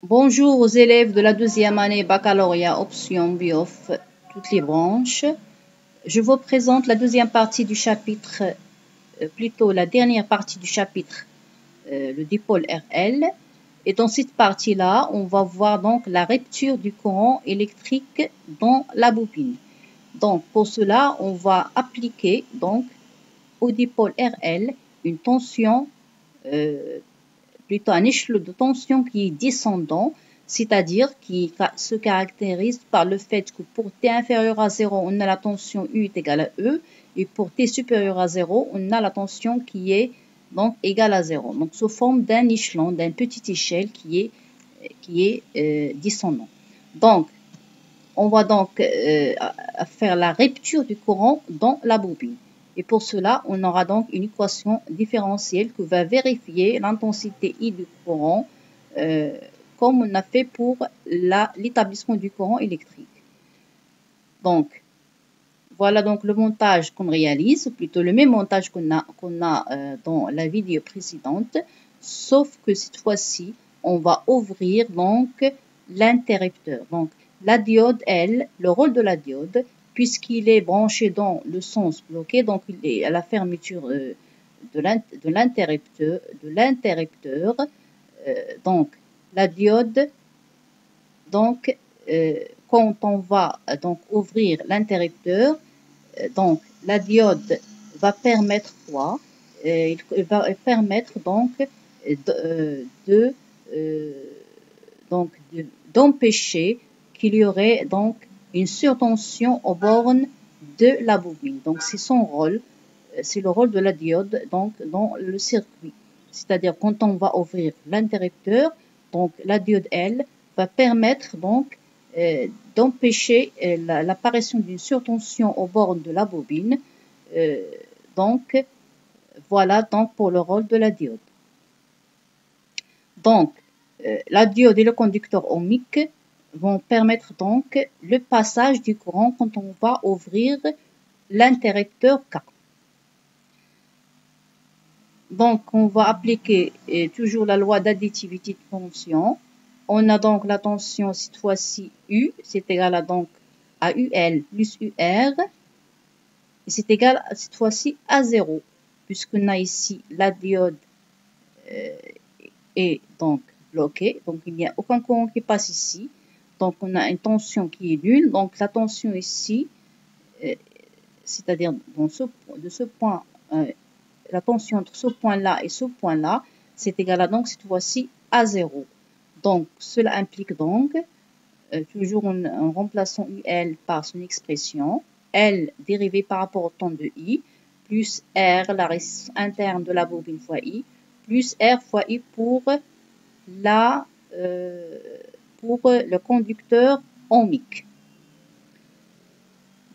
Bonjour aux élèves de la deuxième année baccalauréat option BIOF, toutes les branches. Je vous présente la deuxième partie du chapitre, plutôt la dernière partie du chapitre, le dipôle RL. Et dans cette partie-là, on va voir donc la rupture du courant électrique dans la bobine. Donc pour cela, on va appliquer donc au dipôle RL une tension plutôt un échelon de tension qui est descendant, c'est-à-dire qui se caractérise par le fait que pour T inférieur à 0, on a la tension U est égale à E, et pour T supérieur à 0, on a la tension qui est donc égale à 0. Donc sous forme d'un échelon, d'une petite échelle qui est descendant. Donc, on va donc faire la rupture du courant dans la bobine. Et pour cela, on aura donc une équation différentielle qui va vérifier l'intensité I du courant comme on a fait pour l'établissement du courant électrique. Donc, voilà donc le montage qu'on réalise, ou plutôt le même montage qu'on a dans la vidéo précédente, sauf que cette fois-ci, on va ouvrir donc l'interrupteur. Donc, la diode, elle, le rôle de la diode, puisqu'il est branché dans le sens bloqué, donc il est à la fermeture de l'interrupteur. Donc, la diode, donc, quand on va donc ouvrir l'interrupteur, donc la diode va permettre quoi? Il va permettre donc d'empêcher qu'il y aurait donc une surtension aux bornes de la bobine. Donc c'est son rôle, c'est le rôle de la diode donc dans le circuit. C'est-à-dire quand on va ouvrir l'interrupteur, donc la diode elle va permettre donc d'empêcher l'apparition d'une surtension aux bornes de la bobine. Donc voilà donc pour le rôle de la diode. Donc la diode et le conducteur ohmique vont permettre donc le passage du courant quand on va ouvrir l'interrupteur K. Donc on va appliquer toujours la loi d'additivité de tension. On a donc la tension cette fois-ci U, c'est égal à donc à UL plus UR, et c'est égal cette fois-ci à 0, puisqu'on a ici la diode est donc bloquée, donc il n'y a aucun courant qui passe ici, donc on a une tension qui est nulle, donc la tension ici, c'est-à-dire de ce point, la tension entre ce point-là et ce point-là, c'est égal à donc cette fois-ci à 0. Donc cela implique donc, toujours en remplaçant UL par son expression, L dérivée par rapport au temps de I, plus R, la résistance interne de la bobine fois I, plus R fois I pour le conducteur ohmique.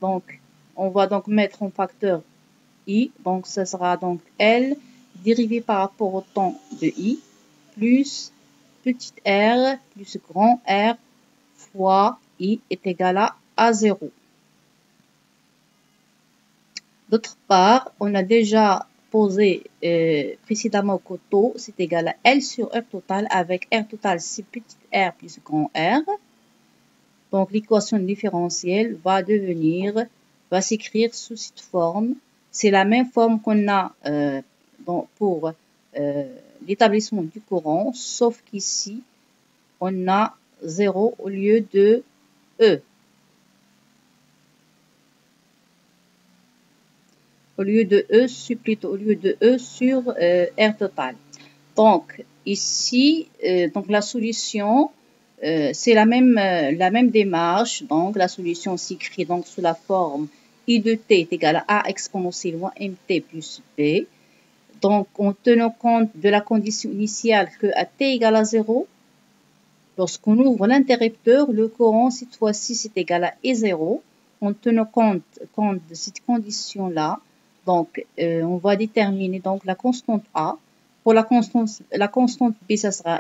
Donc, on va donc mettre en facteur I, donc ça sera donc L dérivé par rapport au temps de I, plus petit r plus grand R fois I est égal à 0. D'autre part, on a déjà posé précédemment au coteau, c'est égal à L sur R total avec R total c'est petit r plus grand R. Donc l'équation différentielle va s'écrire sous cette forme. C'est la même forme qu'on a pour l'établissement du courant, sauf qu'ici, on a 0 au lieu de E. Au lieu de E sur R total. Donc ici, donc la solution, c'est la même démarche. Donc la solution s'écrit donc sous la forme I de t est égal à A exponentielle moins mt plus b. Donc en tenant compte de la condition initiale que à t égale à 0, lorsqu'on ouvre l'interrupteur, le courant cette fois-ci c'est égal à E0. En tenant compte de cette condition-là, donc on va déterminer donc la constante A. Pour la constante B,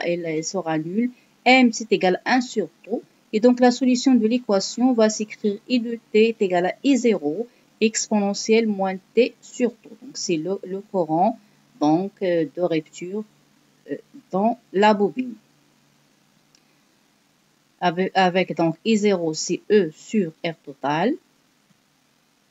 elle sera nulle. M, c'est égal à 1 sur τ. Et donc, la solution de l'équation va s'écrire I de t est égal à I0 exponentielle moins t sur τ. Donc, c'est le courant donc, de rupture dans la bobine. avec donc I0, c'est E sur R total.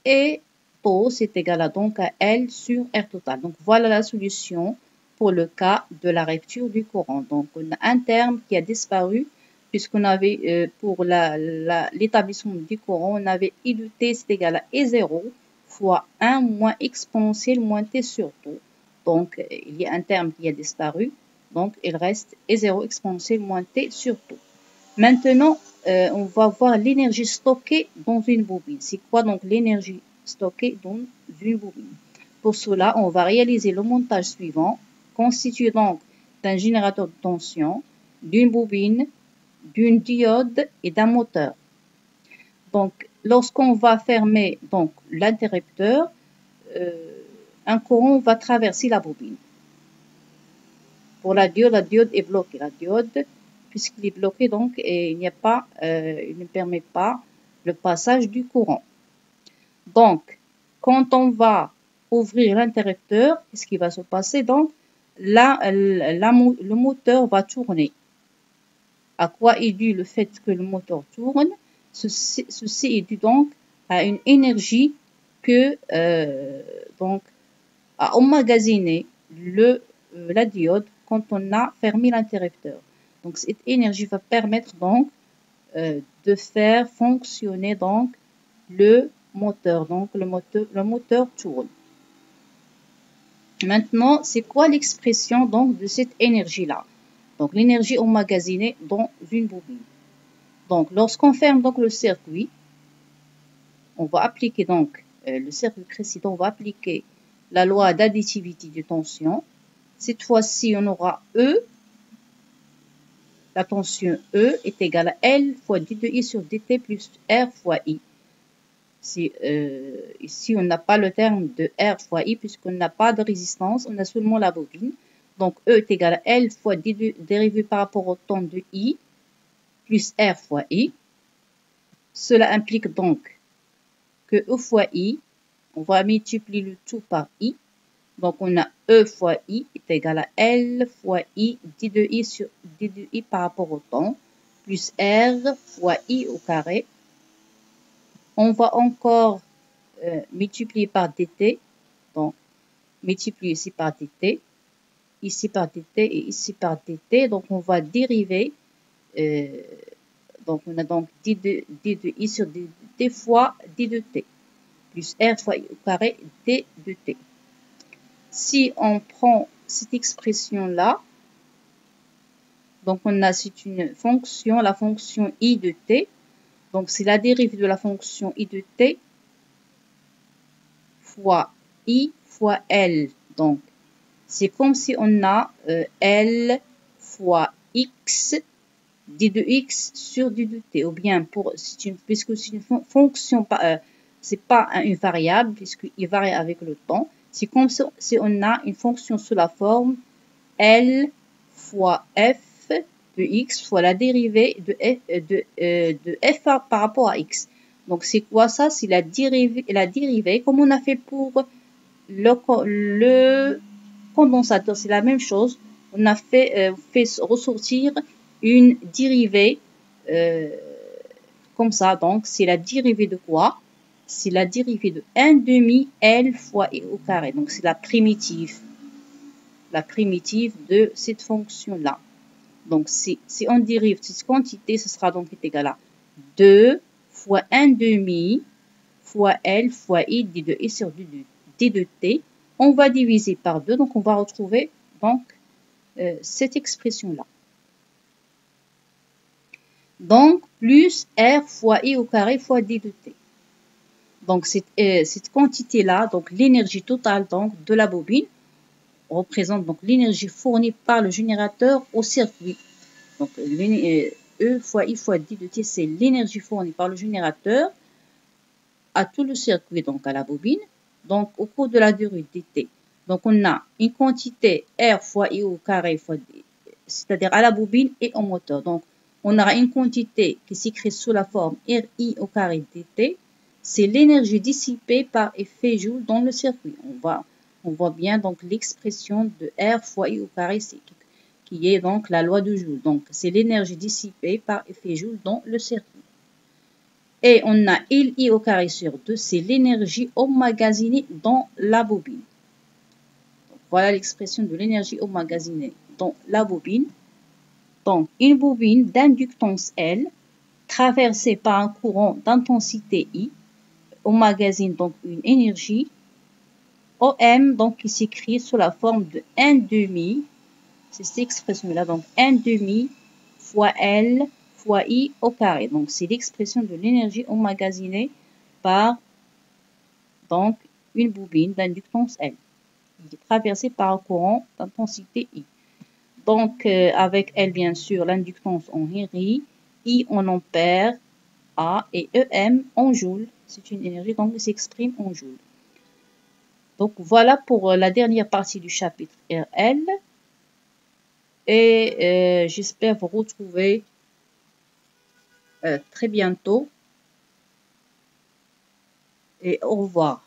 Et taux, c'est égal à donc à L sur R total. Donc, voilà la solution pour le cas de la rupture du courant. Donc, on a un terme qui a disparu puisqu'on avait, pour l'établissement du courant, on avait I de T, c'est égal à E0 fois 1 moins exponentielle moins T sur taux. Donc, il y a un terme qui a disparu. Donc, il reste E0 exponentielle moins T sur taux. Maintenant, on va voir l'énergie stockée dans une bobine. C'est quoi donc l'énergie stockée dans une bobine? Pour cela, on va réaliser le montage suivant, constitué donc d'un générateur de tension, d'une bobine, d'une diode et d'un moteur. Donc, lorsqu'on va fermer donc l'interrupteur, un courant va traverser la bobine. Pour la diode est bloquée. La diode, puisqu'il est bloqué, donc il ne permet pas le passage du courant. Donc, quand on va ouvrir l'interrupteur, qu'est-ce qui va se passer? Donc, là, le moteur va tourner. À quoi est dû le fait que le moteur tourne? Ceci est dû donc à une énergie que donc a emmagasiné la diode quand on a fermé l'interrupteur. Donc cette énergie va permettre donc de faire fonctionner donc le moteur. Donc le moteur tourne. Maintenant, c'est quoi l'expression donc de cette énergie-là? Donc l'énergie emmagasinée dans une bobine. Donc lorsqu'on ferme donc le circuit, on va appliquer donc le circuit précédent, on va appliquer la loi d'additivité de tension. Cette fois-ci, on aura E. La tension E est égale à L fois d de I sur dt plus R fois I. Ici, on n'a pas le terme de R fois I puisqu'on n'a pas de résistance, on a seulement la bobine. Donc, E est égal à L fois d dérivé par rapport au temps de I plus R fois I. Cela implique donc que E fois I, on va multiplier le tout par I. Donc, on a E fois I est égal à L fois I d de I sur d de I par rapport au temps, plus R fois I au carré. On va encore multiplier par dt. Donc, multiplier ici par dt, ici par dt et ici par dt. Donc, on va dériver. Donc, on a donc d de I sur d fois d de t, plus R fois I au carré d de t. Si on prend cette expression-là, donc c'est une fonction, la fonction I de t. Donc, c'est la dérivée de la fonction I de t fois I fois L. Donc, c'est comme si on a L fois X, d de X sur d de t. Ou bien, puisque c'est une fonction, c'est pas une variable, puisqu'il varie avec le temps. C'est comme si on a une fonction sous la forme L fois F de X fois la dérivée de F par rapport à X. Donc, c'est quoi ça? C'est la dérivée, comme on a fait pour le condensateur. C'est la même chose. On a fait ressortir une dérivée comme ça. Donc, c'est la dérivée de quoi? C'est la dérivée de 1 demi L fois I au carré. Donc, c'est la primitive de cette fonction-là. Donc, si on dérive cette quantité, ce sera donc égal à 2 fois 1 demi fois L fois I d de I sur d de t. On va diviser par 2, donc on va retrouver donc cette expression-là. Donc, plus R fois I au carré fois d de t. Donc, cette quantité-là, donc l'énergie totale donc, de la bobine, représente donc l'énergie fournie par le générateur au circuit. Donc, E fois I fois d de t, c'est l'énergie fournie par le générateur à tout le circuit, donc à la bobine, donc au cours de la durée dt. Donc, on a une quantité R fois I au carré fois d, c'est-à-dire à la bobine et au moteur. Donc, on aura une quantité qui s'écrit sous la forme RI au carré dt. C'est l'énergie dissipée par effet Joule dans le circuit. On voit bien donc l'expression de R fois I au carré qui est donc la loi de Joule. Donc, c'est l'énergie dissipée par effet Joule dans le circuit. Et on a LI au carré sur 2, c'est l'énergie emmagasinée dans la bobine. Donc, voilà l'expression de l'énergie emmagasinée dans la bobine. Donc, une bobine d'inductance L, traversée par un courant d'intensité I, emmagasine donc une énergie OM, donc qui s'écrit sous la forme de 1/2, c'est cette expression-là, donc 1/2 fois L fois I au carré. Donc, c'est l'expression de l'énergie emmagasinée par donc une bobine d'inductance L, qui est traversée par un courant d'intensité I. Donc, avec L, bien sûr, l'inductance en Henry, I en ampères, A et EM en joules. C'est une énergie donc, qui s'exprime en joules. Donc, voilà pour la dernière partie du chapitre RL. Et j'espère vous retrouver très bientôt. Et au revoir.